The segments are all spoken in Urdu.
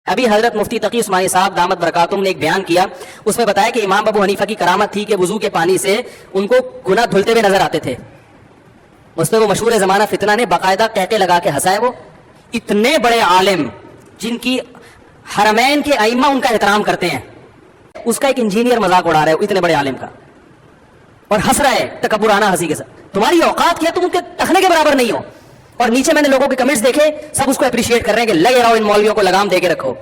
ابھی حضرت مفتی تقی عثمانی صاحب دامت برکاتہم نے ایک بیان کیا، اس میں بتایا کہ امام ابو حنیفہ کی کرامت تھی کہ وضو کے پانی سے ان کو گناہ دھلتے ہوئے نظر آتے تھے۔ اس میں وہ مشہور زمانہ فتنہ نے باقاعدہ کہتے لگا کے ہنسائے، وہ اتنے بڑے عالم جن کی حرمین کے ائمہ ان کا احترام کرتے ہیں، اس کا ایک انجینئر مذاق اڑا رہا ہے اتنے بڑے عالم کا، اور ہنس رہا ہے تکبرانہ ہنسی کے ساتھ۔ تمہاری اوقات کیا، تم ان کے تخنے کے برابر نہیں ہو۔ اور نیچے میں نے لوگوں کے کمنٹس دیکھے، سب اس کو اپریشیٹ کر رہے ہیں کہ لگے رہو ان مولویوں کو لگام دے کے رکھو۔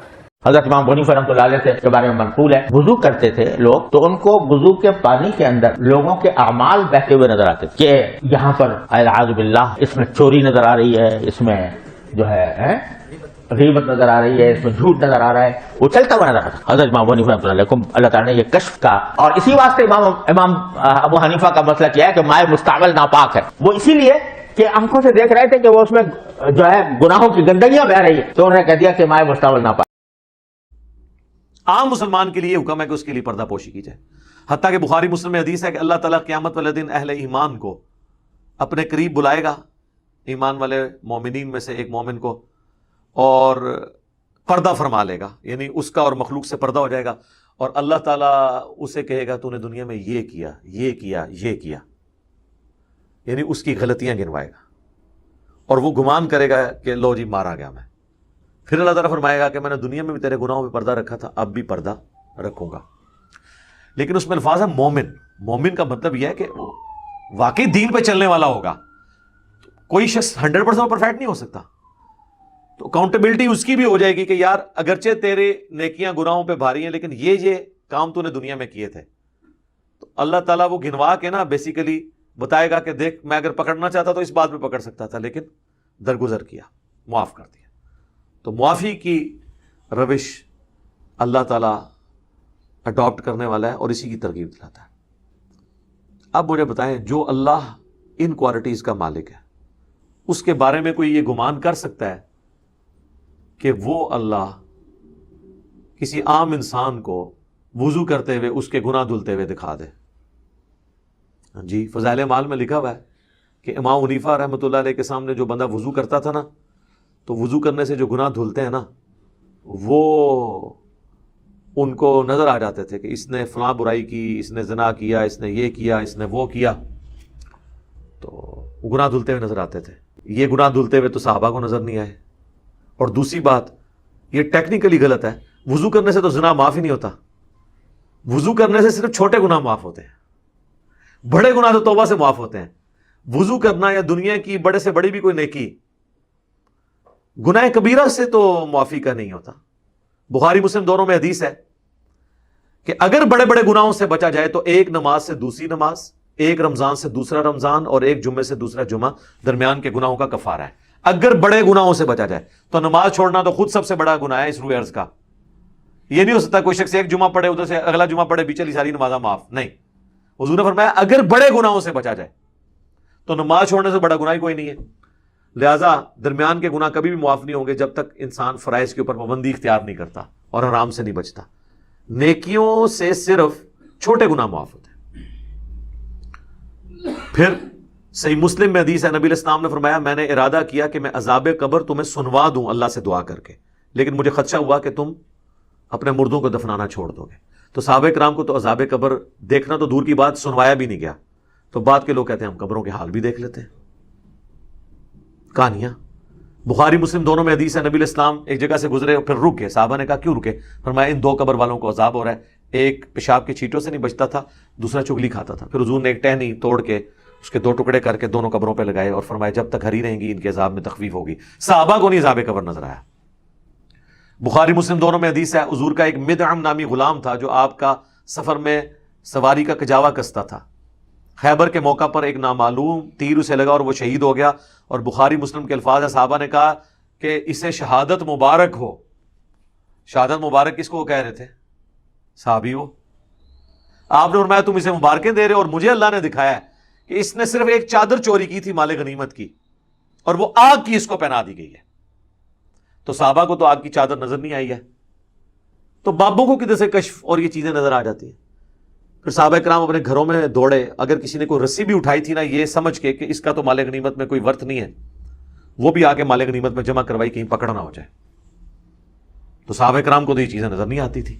حضرت امام بنی رحمۃ اللہ علیہ کے بارے میں منقول ہے، وضو کرتے تھے لوگ تو ان کو وضو کے پانی کے اندر لوگوں کے اعمال بہتے ہوئے نظر آتے تھے، کہ یہاں پر اعوذ باللہ اس میں چوری نظر آ رہی ہے، اس میں جو ہے غیبت نظر آ رہی ہے، اس میں جھوٹ نظر آ رہا ہے، وہ چلتا ہوا نظر آتا ہے۔ حضرت امام بنی رحمۃ اللہ علیہ کو اللہ تعالیٰ نے یہ کشف کا، اور اسی واسطے امام ابو حنیفہ کا مسئلہ کیا ہے کہ مائع مستعمل ناپاک ہے، وہ اسی لیے کہ آنکھوں سے دیکھ رہے تھے کہ وہ اس میں جو ہے گناہوں کی گندگیاں بہ رہی ہے، تو انہوں نے کہہ دیا کہ مائع مستعمل ناپاک۔ عام مسلمان کے لیے حکم ہے کہ اس کے لیے پردہ پوشی کی جائے، حتیٰ کہ بخاری مسلم میں حدیث ہے کہ اللہ تعالیٰ قیامت والے دن اہل ایمان کو اپنے قریب بلائے گا، ایمان والے مومنین میں سے ایک مومن کو، اور پردہ فرما لے گا، یعنی اس کا اور مخلوق سے پردہ ہو جائے گا، اور اللہ تعالیٰ اسے کہے گا تو نے دنیا میں یہ کیا یہ کیا یہ کیا، یعنی اس کی غلطیاں گنوائے گا، اور وہ گمان کرے گا کہ لو جی مارا گیا میں۔ پھر اللہ تعالیٰ فرمائے گا کہ میں نے دنیا میں بھی تیرے گناہوں پہ پردہ رکھا تھا، اب بھی پردہ رکھوں گا۔ لیکن اس میں الفاظ ہے مومن۔ مومن کا مطلب یہ ہے کہ وہ واقعی دین پہ چلنے والا ہوگا۔ کوئی شخص 100% پرفیکٹ نہیں ہو سکتا، تو اکاؤنٹیبلٹی اس کی بھی ہو جائے گی کہ یار اگرچہ تیرے نیکیاں گناہوں پہ بھاری ہیں، لیکن یہ کام تو نے دنیا میں کیے تھے، تو اللہ تعالیٰ وہ گنوا کے نا بیسیکلی بتائے گا کہ دیکھ میں اگر پکڑنا چاہتا تو اس بات پہ پکڑ سکتا تھا، لیکن درگزر کیا، معاف کر دیا۔ تو معافی کی روش اللہ تعالیٰ اڈاپٹ کرنے والا ہے اور اسی کی ترغیب دلاتا ہے۔ اب مجھے بتائیں، جو اللہ ان کوالٹیز کا مالک ہے، اس کے بارے میں کوئی یہ گمان کر سکتا ہے کہ وہ اللہ کسی عام انسان کو وضو کرتے ہوئے اس کے گناہ دھلتے ہوئے دکھا دے؟ جی، فضائل اعمال میں لکھا ہوا ہے کہ امام حنیفہ رحمۃ اللہ علیہ کے سامنے جو بندہ وضو کرتا تھا نا، تو وضو کرنے سے جو گناہ دھلتے ہیں نا، وہ ان کو نظر آ جاتے تھے کہ اس نے فلاں برائی کی، اس نے زنا کیا، اس نے یہ کیا، اس نے وہ کیا، تو وہ گناہ دھلتے ہوئے نظر آتے تھے۔ یہ گناہ دھلتے ہوئے تو صحابہ کو نظر نہیں آئے۔ اور دوسری بات، یہ ٹیکنیکلی غلط ہے، وضو کرنے سے تو زنا معاف ہی نہیں ہوتا، وضو کرنے سے صرف چھوٹے گناہ معاف ہوتے ہیں، بڑے گناہ تو توبہ سے معاف ہوتے ہیں۔ وضو کرنا یا دنیا کی بڑے سے بڑی بھی کوئی نیکی گناہ کبیرہ سے تو معافی کا نہیں ہوتا۔ بخاری مسلم دونوں میں حدیث ہے کہ اگر بڑے بڑے گناہوں سے بچا جائے تو ایک نماز سے دوسری نماز، ایک رمضان سے دوسرا رمضان، اور ایک جمعے سے دوسرا جمعہ درمیان کے گناہوں کا کفارہ ہے۔ اگر بڑے گناہوں سے بچا جائے تو نماز چھوڑنا تو خود سب سے بڑا گناہ ہے اس روئے ارض کا۔ یہ نہیں ہو سکتا کوئی شخص ایک جمعہ پڑھے ادھر سے اگلا جمعہ پڑھے بھی چلی ساری نمازاں معاف، نہیں۔ حضور نے فرمایا اگر بڑے گناہوں سے بچا جائے تو نماز چھوڑنے سے بڑا گناہ ہی کوئی نہیں ہے۔ لہٰذا درمیان کے گناہ کبھی بھی معاف نہیں ہوں گے جب تک انسان فرائض کے اوپر پابندی اختیار نہیں کرتا اور حرام سے نہیں بچتا۔ نیکیوں سے صرف چھوٹے گناہ معاف ہوتے ہیں۔ پھر صحیح مسلم میں حدیث ہے، نبی علیہ السلام نے فرمایا میں نے ارادہ کیا کہ میں عذاب قبر تمہیں سنوا دوں اللہ سے دعا کر کے، لیکن مجھے خدشہ ہوا کہ تم اپنے مردوں کو دفنانا چھوڑ دو گے۔ تو صحابہ کرام کو تو عذاب قبر دیکھنا تو دور کی بات، سنوایا بھی نہیں گیا۔ تو بعد کے لوگ کہتے ہیں ہم قبروں کے حال بھی دیکھ لیتے ہیں۔ کہانیاں بخاری مسلم دونوں میں حدیث ہے، نبی علیہ السلام ایک جگہ سے گزرے اور پھر رکے، صحابہ نے کہا کیوں رکے؟ فرمایا ان دو قبر والوں کو عذاب ہو رہا ہے، ایک پیشاب کی چھینٹوں سے نہیں بچتا تھا، دوسرا چگلی کھاتا تھا۔ پھر حضور نے ایک ٹہنی توڑ کے اس کے دو ٹکڑے کر کے دونوں قبروں پہ لگائے اور فرمایا جب تک ہری رہیں گی ان کے عذاب میں تخفیف ہوگی۔ صحابہ کو نہیں عذاب قبر نظر آیا۔ بخاری مسلم دونوں میں حدیث ہے، حضور کا ایک مدعم نامی غلام تھا جو آپ کا سفر میں سواری کا کجاوا کستا تھا۔ خیبر کے موقع پر ایک نامعلوم تیر اسے لگا اور وہ شہید ہو گیا، اور بخاری مسلم کے الفاظ ہے صحابہ نے کہا کہ اسے شہادت مبارک ہو۔ شہادت مبارک کس کو کہہ رہے تھے؟ صحابی ہو۔ آپ نے فرمایا تم اسے مبارکیں دے رہے ہو اور مجھے اللہ نے دکھایا ہے کہ اس نے صرف ایک چادر چوری کی تھی مال غنیمت کی، اور وہ آگ کی اس کو پہنا دی گئی ہے۔ تو صحابہ کو تو آگ کی چادر نظر نہیں آئی ہے، تو بابوں کو کدھر سے کشف اور یہ چیزیں نظر آ جاتی ہیں؟ پھر صحابہ کرام اپنے گھروں میں دوڑے، اگر کسی نے کوئی رسی بھی اٹھائی تھی نا یہ سمجھ کے کہ اس کا تو مال غنیمت میں کوئی ورت نہیں ہے، وہ بھی آ کے مال غنیمت میں جمع کروائی کہیں پکڑ نہ ہو جائے۔ تو صحابہ کرام کو تو یہ چیزیں نظر نہیں آتی تھی،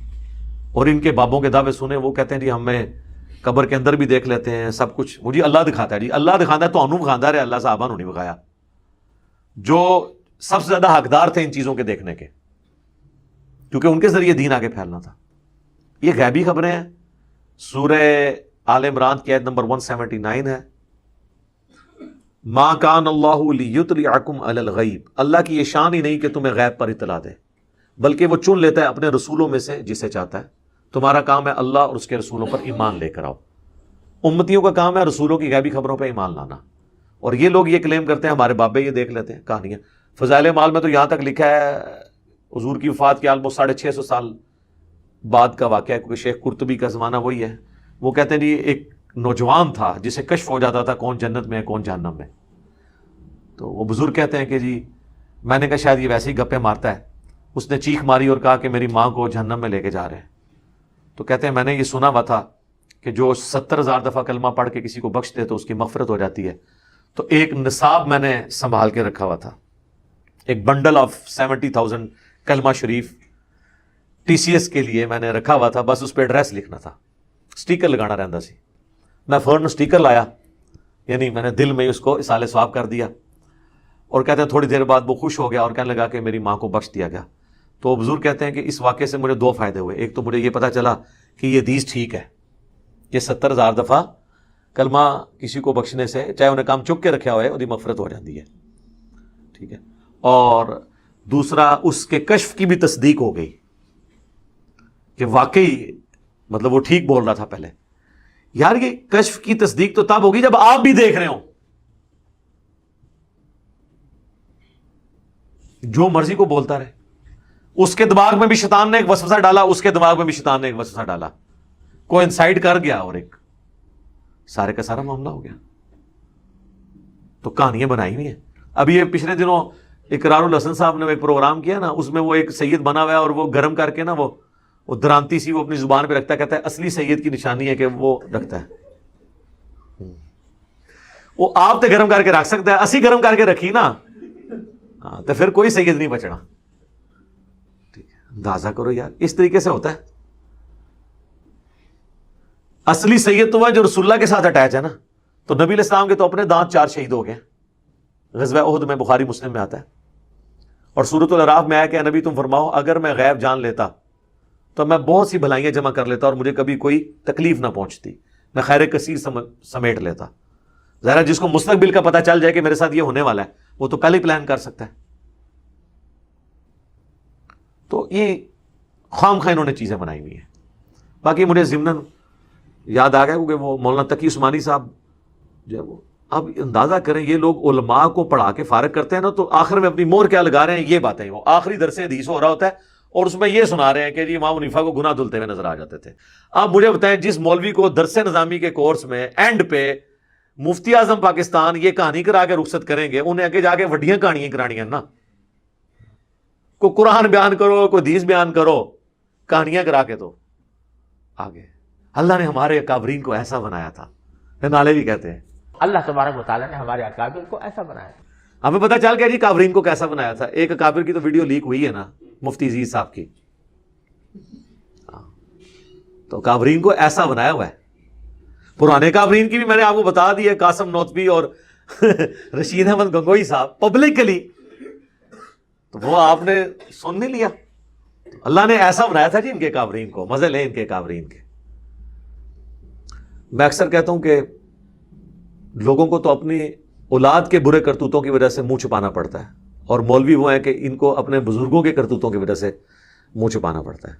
اور ان کے بابوں کے دعوے سنے، وہ کہتے ہیں جی ہمیں قبر کے اندر بھی دیکھ لیتے ہیں سب کچھ، مجھے اللہ دکھاتا ہے، جی اللہ دکھاتا ہے تو انو دکھاتا رہے، اللہ صحابہ نے نہیں دکھایا، جو سب سے زیادہ حقدار تھے ان چیزوں کے دیکھنے کے، کیونکہ ان کے ذریعے دین آگے پھیلنا تھا۔ یہ غیبی خبریں ہیں، سورہ آل عمران کی آیت نمبر 179 ہے، ما کان اللہ لیطلعکم علی الغیب، اللہ کی یہ شان ہی نہیں کہ تمہیں غیب پر اطلاع دے، بلکہ وہ چن لیتا ہے اپنے رسولوں میں سے جسے چاہتا ہے۔ تمہارا کام ہے اللہ اور اس کے رسولوں پر ایمان لے کر آؤ، امتیوں کا کام ہے رسولوں کی غیبی خبروں پہ ایمان لانا، اور یہ لوگ یہ کلیم کرتے ہیں ہمارے بابے یہ دیکھ لیتے ہیں کہانیاں۔ فضائل اعمال میں تو یہاں تک لکھا ہے، حضور کی وفات کے آلموسٹ 650 سال بعد کا واقعہ ہے، کیونکہ شیخ قرطبی کا زمانہ وہی ہے، وہ کہتے ہیں جی ایک نوجوان تھا جسے کشف ہو جاتا تھا کون جنت میں ہے کون جہنم میں، تو وہ بزرگ کہتے ہیں کہ جی میں نے کہا شاید یہ ویسے ہی گپے مارتا ہے، اس نے چیخ ماری اور کہا کہ میری ماں کو جہنم میں لے کے جا رہے ہیں، تو کہتے ہیں میں نے یہ سنا ہوا تھا کہ جو 70,000 دفعہ کلمہ پڑھ کے کسی کو بخش دے تو اس کی مغفرت ہو جاتی ہے، تو ایک نصاب میں نے سنبھال کے رکھا ہوا تھا، ایک بنڈل آف 70,000 کلمہ شریف ٹی سی ایس کے لیے میں نے رکھا ہوا تھا، بس اس پہ ایڈریس لکھنا تھا، سٹیکر لگانا رہتا سی، میں فوراً سٹیکر لایا، یعنی میں نے دل میں اس کو اصال ثواب کر دیا، اور کہتے ہیں تھوڑی دیر بعد وہ خوش ہو گیا اور کہنے لگا کہ میری ماں کو بخش دیا گیا۔ تو بزرگ کہتے ہیں کہ اس واقعے سے مجھے 2 فائدے ہوئے، ایک تو مجھے یہ پتا چلا کہ یہ حدیث ٹھیک ہے کہ 70,000 دفعہ کلمہ کسی کو بخشنے سے چاہے انہیں کام چک کے رکھا ہوئے وہ مغفرت ہو جاتی ہے، ٹھیک ہے، اور دوسرا اس کے کشف کی بھی تصدیق ہو گئی کہ واقعی مطلب وہ ٹھیک بول رہا تھا پہلے۔ یار یہ کشف کی تصدیق تو تب ہوگی جب آپ بھی دیکھ رہے ہوں، جو مرضی کو بولتا رہے، اس کے دماغ میں بھی شیطان نے ایک وسوسہ ڈالا، اس کے دماغ میں بھی شیطان نے ایک وسوسہ ڈالا، کوئی انسائٹ کر گیا اور ایک سارے کا سارا معاملہ ہو گیا۔ تو کہانیاں بنائی ہوئی ہیں۔ ابھی یہ پچھلے دنوں اقرار الحسن صاحب نے ایک پروگرام کیا نا، اس میں وہ ایک سید بنا ہوا ہے اور وہ گرم کر کے نا وہ درانتی سی وہ اپنی زبان پہ رکھتا ہے، کہتا ہے اصلی سید کی نشانی ہے کہ وہ رکھتا ہے، وہ آپ تے گرم کر کے رکھ سکتا ہے، اسی گرم کر کے رکھی نا تو پھر کوئی سید نہیں بچنا۔ ٹھیک ہے، اندازہ کرو یار اس طریقے سے ہوتا ہے۔ اصلی سید تو وہ جو رسول اللہ کے ساتھ اٹیچ ہے نا، تو نبی علیہ السلام کے تو اپنے دانت 4 شہید ہو گئے، غزوہ احد میں، بخاری مسلم میں آتا ہے، اور سورۃ الاعراف میں آیا کہ نبی تم فرماؤ اگر میں غیب جان لیتا تو میں بہت سی بھلائیاں جمع کر لیتا اور مجھے کبھی کوئی تکلیف نہ پہنچتی، میں خیر کثیر سمیٹ لیتا۔ ظاہر جس کو مستقبل کا پتہ چل جائے کہ میرے ساتھ یہ ہونے والا ہے وہ تو پہلے ہی پلان کر سکتا ہے۔ تو یہ خام خواہ انہوں نے چیزیں بنائی ہوئی ہیں۔ باقی مجھے ضمناً یاد آ گیا کیونکہ وہ مولانا تقی عثمانی صاحب جو ہے وہ، اب اندازہ کریں یہ لوگ علماء کو پڑھا کے فارغ کرتے ہیں نا، تو آخر میں اپنی مہر کیا لگا رہے ہیں، یہ باتیں وہ آخری درس حدیث ہو رہا ہوتا ہے اور اس میں یہ سنا رہے ہیں کہ جی امام حنیفہ کو گناہ دھلتے ہوئے نظر آ جاتے تھے۔ آپ مجھے بتائیں جس مولوی کو درس نظامی کے کورس میں اینڈ پہ مفتی اعظم پاکستان یہ کہانی کرا کے رخصت کریں گے، انہیں آگے جا کے وڈیاں کہانیاں کرانی ہیں نا، کوئی قرآن بیان کرو کوئی حدیث بیان کرو، کہانیاں کرا کے تو آگے۔ اللہ نے ہمارے اکابرین کو ایسا بنایا تھا، نالے بھی کہتے ہیں اللہ تبارک و تعالیٰ نے ہمارے اکابر کو ایسا بنایا۔ ہمیں پتہ چل گیا جی کابرین کو کیسا بنایا تھا۔ ایک اکابر کی تو ویڈیو لیک ہوئی ہے نا، مفتی عزیز صاحب کی، تو کابرین کو ایسا بنایا ہوا ہے۔ پرانے کابرین کی بھی میں نے آپ کو بتا دی ہے، قاسم نوتبی اور رشید احمد گنگوئی صاحب پبلکلی، تو وہ آپ نے سن نہیں لیا۔ اللہ نے ایسا بنایا تھا جی ان کے کابرین کو، مزے لیں ان کے کابرین کے۔ میں اکثر کہتا ہوں کہ لوگوں کو تو اپنی اولاد کے برے کرتوتوں کی وجہ سے منہ چھپانا پڑتا ہے، اور مولوی وہ ہیں کہ ان کو اپنے بزرگوں کے کرتوتوں کی وجہ سے منہ چھپانا پڑتا ہے۔